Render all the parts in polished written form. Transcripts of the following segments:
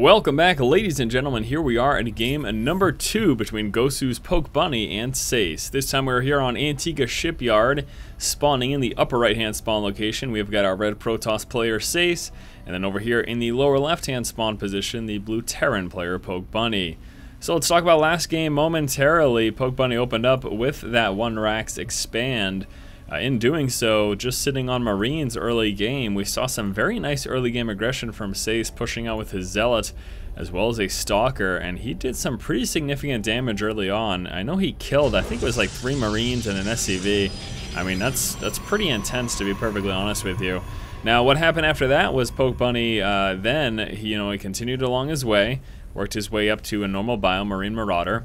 Welcome back, ladies and gentlemen. Here we are in game number 2 between Gosu's Pokebuni and SaSe. This time we're here on Antigua Shipyard, spawning in the upper right-hand spawn location. We've got our red Protoss player SaSe, and then over here in the lower left-hand spawn position, the blue Terran player Pokebuni. So let's talk about last game momentarily. Pokebuni opened up with that 1 Rax expand. In doing so, just sitting on Marines early game, we saw some very nice early game aggression from SaSe, pushing out with his Zealot as well as a Stalker, and he did some pretty significant damage early on. I know he killed, I think it was like 3 Marines and an SCV. I mean, that's pretty intense, to be perfectly honest with you. Now, what happened after that was Pokebuni then, he continued along his way, worked his way up to a normal bio Marine Marauder.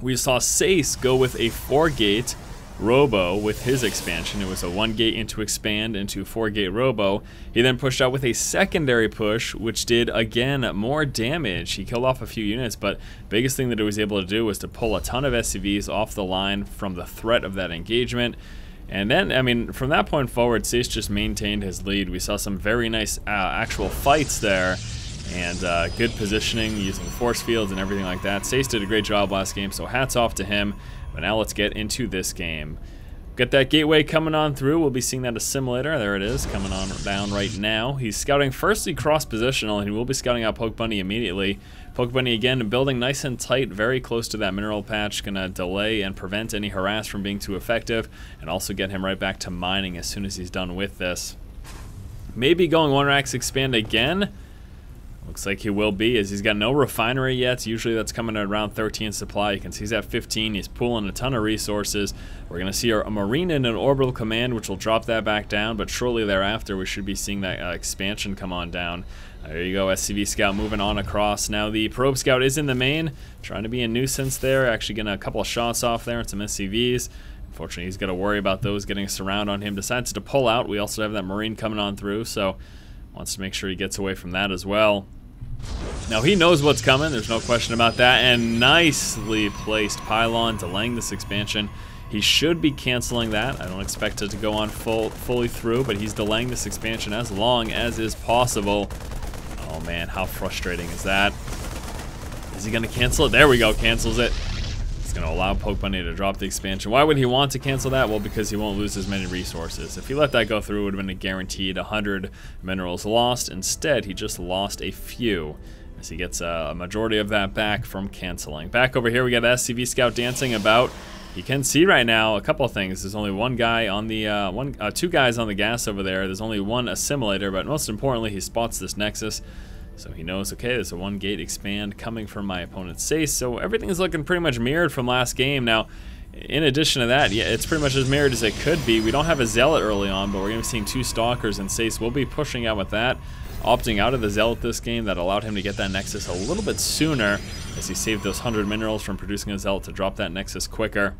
We saw SaSe go with a 4-gate Robo with his expansion. It was a 1-gate into expand into 4-gate Robo. He then pushed out with a secondary push, which did again more damage. He killed off a few units, but biggest thing that it was able to do was to pull a ton of SCVs off the line from the threat of that engagement. And then, I mean, from that point forward, SaSe just maintained his lead. We saw some very nice actual fights there, and good positioning using force fields and everything like that. SaSe did a great job last game, so hats off to him. But now let's get into this game. Got that gateway coming on through. We'll be seeing that assimilator. There it is, coming on down right now. He's scouting firstly cross-positional, and he will be scouting out Pokebuni immediately. Pokebuni again building nice and tight, very close to that mineral patch. Gonna delay and prevent any harass from being too effective, and also get him right back to mining as soon as he's done with this. Maybe going 1 Rax expand again. Looks like he will be, as he's got no refinery yet. Usually that's coming at around 13 supply. You can see he's at 15. He's pulling a ton of resources. We're going to see a Marine and an Orbital Command, which will drop that back down, but shortly thereafter we should be seeing that expansion come on down. There you go, SCV Scout moving on across. Now the Probe Scout is in the main, trying to be a nuisance there. Actually getting a couple of shots off there and some SCVs. Unfortunately, he's got to worry about those getting a surround on him. Decides to pull out. We also have that Marine coming on through, so wants to make sure he gets away from that as well. Now he knows what's coming, there's no question about that, and nicely placed pylon delaying this expansion. He should be canceling that. I don't expect it to go on fully through, but he's delaying this expansion as long as is possible. Oh man, how frustrating is that? Is he going to cancel it? There we go, cancels it. It's going to allow Pokebuni to drop the expansion. Why would he want to cancel that? Well, because he won't lose as many resources. If he let that go through, it would have been a guaranteed 100 minerals lost. Instead, he just lost a few, as he gets a majority of that back from canceling. Back over here, we got SCV Scout dancing about. You can see right now a couple of things. There's only one guy on the 2 guys on the gas over there. There's only 1 assimilator, but most importantly, he spots this Nexus. So he knows, okay, there's a 1-gate expand coming from my opponent's SaSe. So everything is looking pretty much mirrored from last game. Now, in addition to that, yeah, it's pretty much as mirrored as it could be. We don't have a Zealot early on, but we're going to be seeing 2 Stalkers, and SaSe will be pushing out with that. Opting out of the Zealot this game, that allowed him to get that Nexus a little bit sooner, as he saved those 100 minerals from producing a Zealot to drop that Nexus quicker.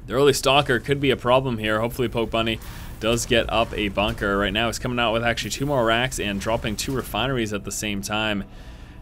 The early Stalker could be a problem here. Hopefully Pokebuni does get up a bunker. Right now he's coming out with actually 2 more racks and dropping 2 refineries at the same time.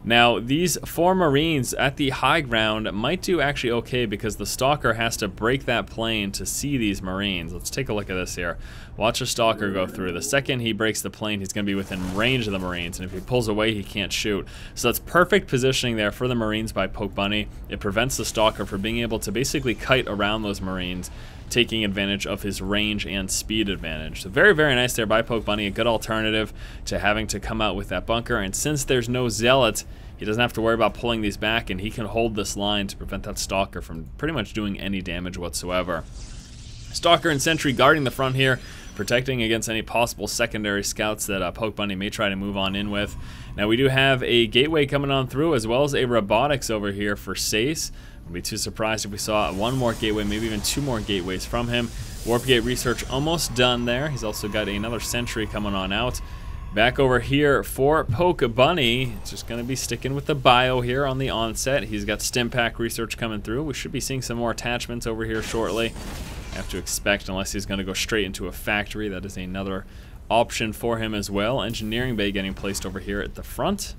Now these 4 Marines at the high ground might do actually okay, because the Stalker has to break that plane to see these Marines. Let's take a look at this here. Watch a Stalker go through. The second he breaks the plane, he's going to be within range of the Marines, and if he pulls away, he can't shoot. So that's perfect positioning there for the Marines by Pokebuni. It prevents the Stalker from being able to basically kite around those Marines, taking advantage of his range and speed advantage. So very, very nice there by Pokebuni, a good alternative to having to come out with that bunker. And since there's no Zealot, he doesn't have to worry about pulling these back, and he can hold this line to prevent that Stalker from pretty much doing any damage whatsoever. Stalker and Sentry guarding the front here, protecting against any possible secondary scouts that Pokebuni may try to move on in with. Now we do have a gateway coming on through, as well as a robotics over here for SaSe. I'd be too surprised if we saw 1 more gateway, maybe even 2 more gateways from him. Warp Gate research almost done there. He's also got another Sentry coming on out. Back over here for Pokebuni, it's just going to be sticking with the bio here on the onset. He's got Stim Pack research coming through. We should be seeing some more attachments over here shortly. Have to expect, unless he's going to go straight into a factory. That is another option for him as well. Engineering bay getting placed over here at the front.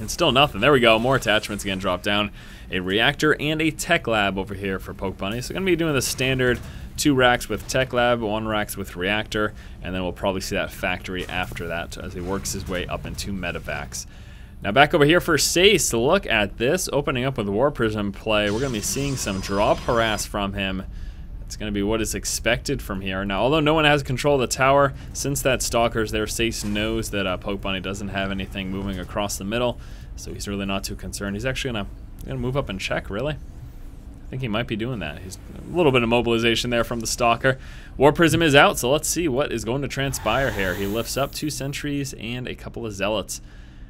And still nothing. There we go. More attachments again drop down. A reactor and a tech lab over here for Pokebuni. So going to be doing the standard 2 racks with tech lab, 1 racks with reactor, and then we'll probably see that factory after that as he works his way up into medevacs. Now back over here for SaSe. Look at this, opening up with War Prism play. We're going to be seeing some drop harass from him. It's going to be what is expected from here. Now, although no one has control of the tower, since that Stalker's there, SaSe knows that Pokebuni doesn't have anything moving across the middle, so he's really not too concerned. He's actually going to move up and check, really. I think he might be doing that. He's a little bit of mobilization there from the Stalker. War Prism is out, so let's see what is going to transpire here. He lifts up 2 sentries and a couple of zealots.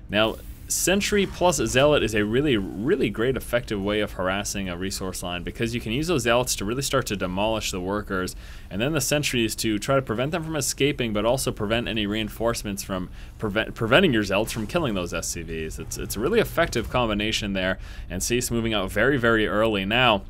Now, Sentry plus Zealot is a really great effective way of harassing a resource line, because you can use those Zealots to really start to demolish the workers, and then the Sentries to try to prevent them from escaping, but also prevent any reinforcements from preventing your Zealots from killing those SCVs. It's a really effective combination there, and SaSe moving out very early. Now,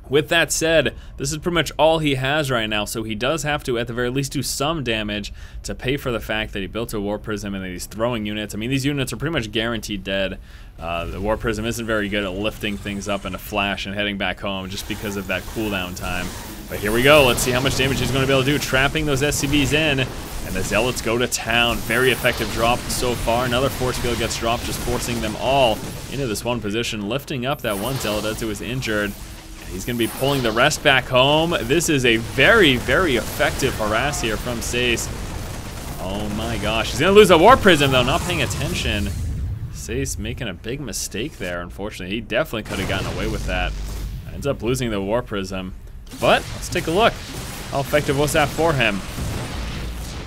with that said, this is pretty much all he has right now, so he does have to, at the very least, do some damage to pay for the fact that he built a War Prism and that he's throwing units. I mean, these units are pretty much guaranteed dead. The War Prism isn't very good at lifting things up in a flash and heading back home just because of that cooldown time. But here we go. Let's see how much damage he's going to be able to do, trapping those SCVs in. And the Zealots go to town. Very effective drop so far. Another force field gets dropped, just forcing them all into this one position, lifting up that one Zealot as it was injured. He's going to be pulling the rest back home. This is a very effective harass here from SaSe. Oh my gosh. He's going to lose a War Prism, though, not paying attention. SaSe making a big mistake there, unfortunately. He definitely could have gotten away with that. Ends up losing the War Prism. But let's take a look. How effective was that for him?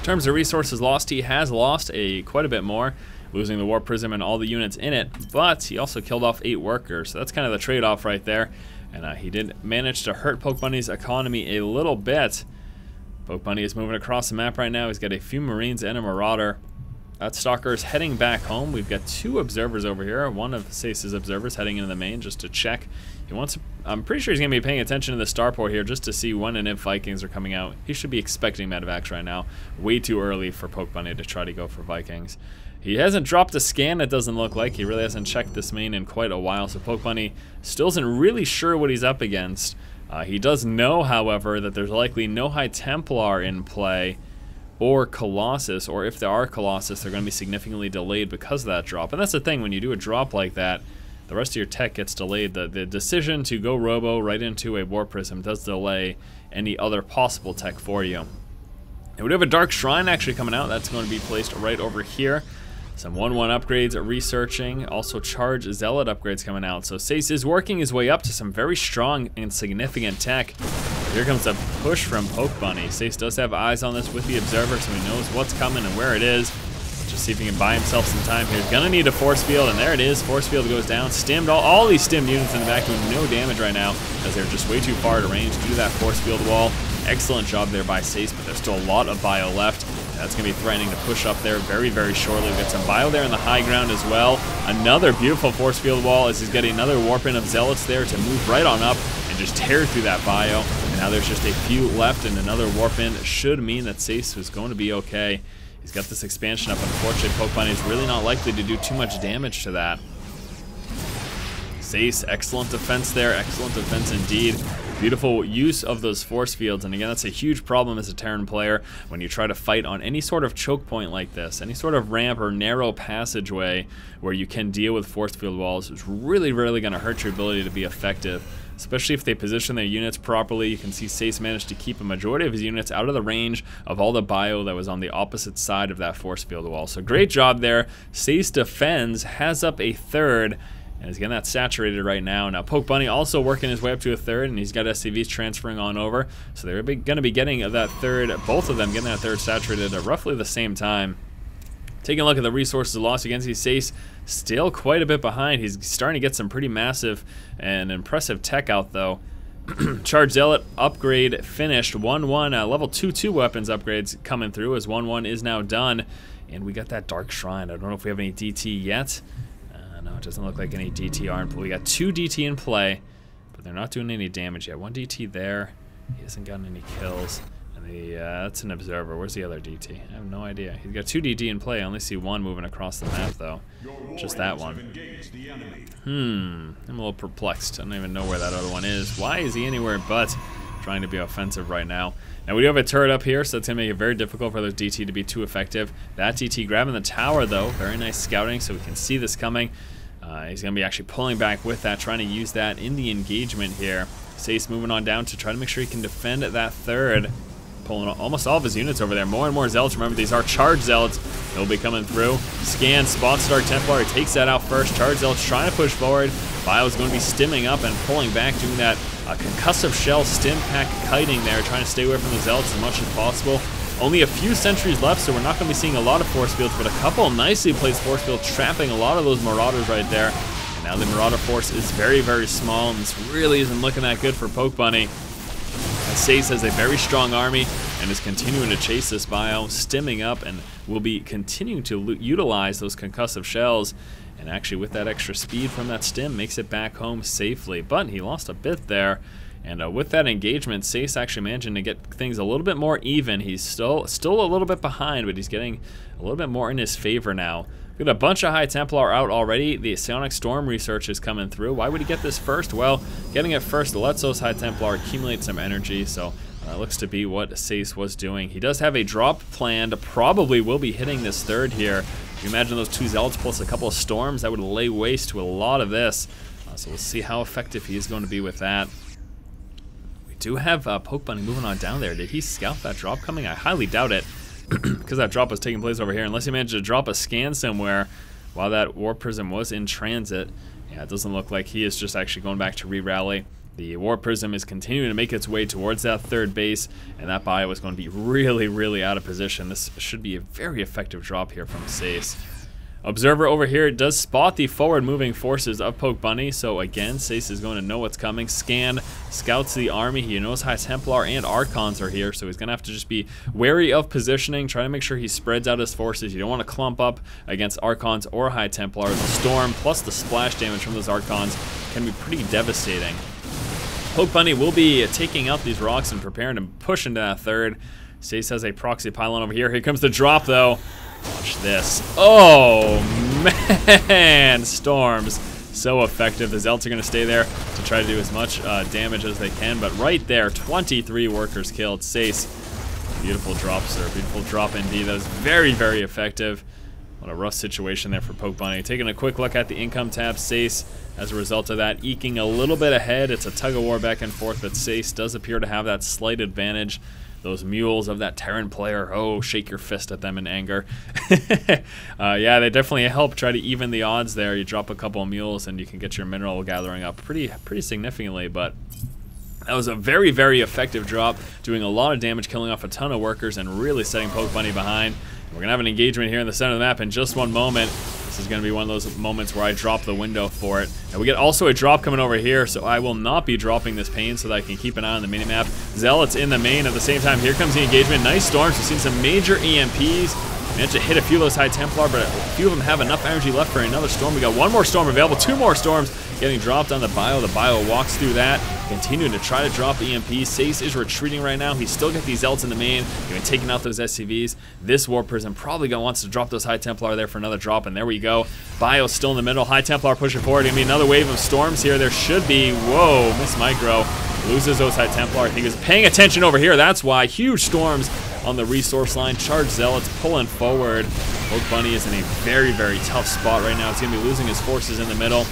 In terms of resources lost, he has lost quite a bit more, losing the War Prism and all the units in it, but he also killed off 8 workers, so that's kind of the trade-off right there. And he did manage to hurt Pokebuni's economy a little bit. Pokebuni is moving across the map right now. He's got a few Marines and a Marauder. That Stalker is heading back home. We've got 2 observers over here. One of SaSe's observers heading into the main just to check. He wants to, I'm pretty sure he's going to be paying attention to the starport here just to see when and if Vikings are coming out. He should be expecting medevacs right now. Way too early for Pokebuni to try to go for Vikings. He hasn't dropped a scan, it doesn't look like. He really hasn't checked this main in quite a while, so Pokebuni still isn't really sure what he's up against. He does know, however, that there's likely no High Templar in play or Colossus, or if there are Colossus, they're going to be significantly delayed because of that drop. And that's the thing, when you do a drop like that, the rest of your tech gets delayed. The decision to go Robo right into a War Prism does delay any other possible tech for you. And we do have a Dark Shrine actually coming out. That's going to be placed right over here. Some 1-1 upgrades, researching, also Charge Zealot upgrades coming out. So SaSe is working his way up to some very strong and significant tech. Here comes a push from Pokebuni. SaSe does have eyes on this with the Observer, so he knows what's coming and where it is. Just see if he can buy himself some time here. He's gonna need a Force Field, and there it is. Force Field goes down. Stimmed, all these stimmed units in the back doing no damage right now, as they're just way too far to range due to that Force Field wall. Excellent job there by SaSe, but there's still a lot of bio left. That's going to be threatening to push up there very shortly. We've got some bio there in the high ground as well. Another beautiful force field wall as he's getting another warp-in of Zealots there to move right on up and just tear through that bio. And now there's just a few left, and another warp-in should mean that SaSe is going to be okay. He's got this expansion up. Unfortunately, Pokebuni is really not likely to do too much damage to that. SaSe, excellent defense there. Excellent defense indeed. Beautiful use of those force fields, and again, that's a huge problem as a Terran player when you try to fight on any sort of choke point like this, any sort of ramp or narrow passageway where you can deal with force field walls. It's really going to hurt your ability to be effective, especially if they position their units properly. You can see SaSe managed to keep a majority of his units out of the range of all the bio that was on the opposite side of that force field wall. So great job there. SaSe defends, has up a third, and he's getting that saturated right now. Now Pokebuni also working his way up to a third, and he's got SCVs transferring on over. So they're going to be getting that third, both of them getting that third saturated at roughly the same time. Taking a look at the resources lost against SaSe, still quite a bit behind. He's starting to get some pretty massive and impressive tech out though. Charge Zealot upgrade finished. 1-1 level 2-2 weapons upgrades coming through as 1-1 is now done. And we got that Dark Shrine. I don't know if we have any DT yet. No, it doesn't look like any DT are in play. We got 2 DT in play, but they're not doing any damage yet. 1 DT there. He hasn't gotten any kills. And that's an Observer. Where's the other DT? I have no idea. He's got 2 DT in play. I only see 1 moving across the map, though. Just that one. I'm a little perplexed. I don't even know where that other one is. Why is he anywhere but trying to be offensive right now. Now we do have a turret up here, so that's going to make it very difficult for those DT to be too effective. That DT grabbing the tower, though. Very nice scouting, so we can see this coming. He's going to be actually pulling back with that, trying to use that in the engagement here. SaSe moving on down to try to make sure he can defend that third. Pulling almost all of his units over there. More and more Zealots. Remember, these are charged Zealots. They'll be coming through. Scan, spots Dark Templar. He takes that out first. Charged Zealots trying to push forward. Bio's going to be stimming up and pulling back, doing that concussive shell stim pack kiting there, trying to stay away from the Zealots as much as possible. Only a few sentries left, so we're not going to be seeing a lot of force fields, but a couple nicely placed force fields trapping a lot of those Marauders right there. And now the Marauder force is very, very small, and this really isn't looking that good for Pokebuni. SaSe has a very strong army and is continuing to chase this bio, stimming up, and will be continuing to utilize those concussive shells. And actually, with that extra speed from that stim, makes it back home safely. But he lost a bit there. And with that engagement, SaSe actually managing to get things a little bit more even. He's still a little bit behind, but he's getting a little bit more in his favor now. We've got a bunch of High Templar out already. The Psionic Storm research is coming through. Why would he get this first? Well, getting it first lets those High Templar accumulate some energy, so that looks to be what SaSe was doing. He does have a drop planned, probably will be hitting this third here. If you imagine those two Zealots plus a couple of Storms, that would lay waste to a lot of this. So we'll see how effective he is going to be with that. We do have Pokebuni moving on down there. Did he scout that drop coming? I highly doubt it. Because that drop was taking place over here, unless he managed to drop a scan somewhere while that Warp Prism was in transit. Yeah, it doesn't look like he is just actually going back to re-rally. The Warp Prism is continuing to make its way towards that third base, and that bio is going to be really, really out of position. This should be a very effective drop here from SaSe. Observer over here does spot the forward moving forces of Pokebuni, so again, SaSe is going to know what's coming. Scan, scouts the army. He knows High Templar and Archons are here, so he's going to have to just be wary of positioning, try to make sure he spreads out his forces. You don't want to clump up against Archons or High Templar. The Storm plus the splash damage from those Archons can be pretty devastating. Pokebuni will be taking out these rocks and preparing to push into that third. SaSe has a proxy pylon over here. Here comes the drop, though. Watch this. Oh, man. Storms. So effective. The Zealots are going to stay there to try to do as much damage as they can. But right there, 23 workers killed. SaSe. Beautiful drop, sir. Beautiful drop indeed. That was very, very effective. What a rough situation there for Pokebuni. Taking a quick look at the income tab. SaSe, as a result of that, eking a little bit ahead. It's a tug-of-war back and forth, but SaSe does appear to have that slight advantage. Those mules of that Terran player, oh, shake your fist at them in anger. Yeah, they definitely help try to even the odds there. You drop a couple of mules and you can get your mineral gathering up pretty significantly, but that was a very, very effective drop, doing a lot of damage, killing off a ton of workers, and really setting Pokebuni behind. We're going to have an engagement here in the center of the map in just one moment. This is going to be one of those moments where I drop the window for it. And we get also a drop coming over here, so I will not be dropping this pane so that I can keep an eye on the minimap. Zealots in the main at the same time. Here comes the engagement. Nice storms. We've seen some major EMPs. Managed to hit a few of those High Templar, but a few of them have enough energy left for another storm. We got one more storm available, two more storms getting dropped on the bio. The bio walks through that, continuing to try to drop EMPs. SaSe is retreating right now. He's still got these Zealots in the main, even taking out those SCVs. This Warp Prism probably wants to drop those High Templar there for another drop, and there we go. Bio's still in the middle. High Templar pushing forward. Gonna be another wave of storms here. There should be. Whoa, Miss Micro loses those High Templar. I think he was paying attention over here. That's why. Huge storms on the resource line. Charged Zealots pulling forward. Pokebuni is in a very, very tough spot right now. He's going to be losing his forces in the middle.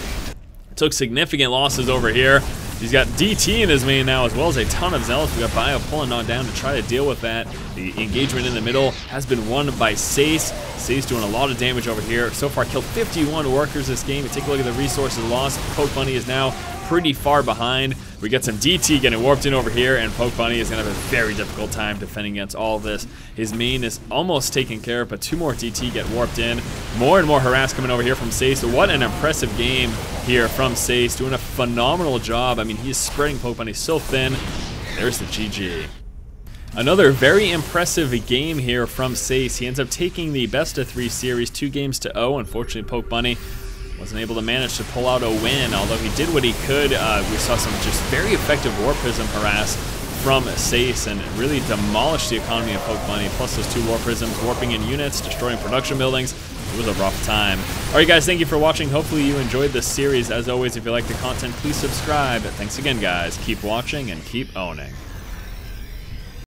Took significant losses over here. He's got DT in his main now, as well as a ton of Zealots. We got Bio pulling on down to try to deal with that. The engagement in the middle has been won by SaSe. SaSe doing a lot of damage over here. So far, killed 51 workers this game. You take a look at the resources lost. Pokebuni is now pretty far behind. We got some DT getting warped in over here, and Pokebuni is going to have a very difficult time defending against all of this. His main is almost taken care of, but two more DT get warped in. More and more harass coming over here from SaSe. What an impressive game here from SaSe, doing a phenomenal job. I mean, he's spreading Pokebuni so thin. There's the GG. Another very impressive game here from SaSe. He ends up taking the best-of-3 series 2-0. Unfortunately, Pokebuni wasn't able to manage to pull out a win, although he did what he could. We saw some just very effective Warp Prism harass from SaSe and really demolished the economy of Pokebuni, plus those two Warp Prisms warping in units, destroying production buildings. It was a rough time. Alright guys, thank you for watching. Hopefully you enjoyed this series. As always, if you like the content, please subscribe. Thanks again guys. Keep watching and keep owning.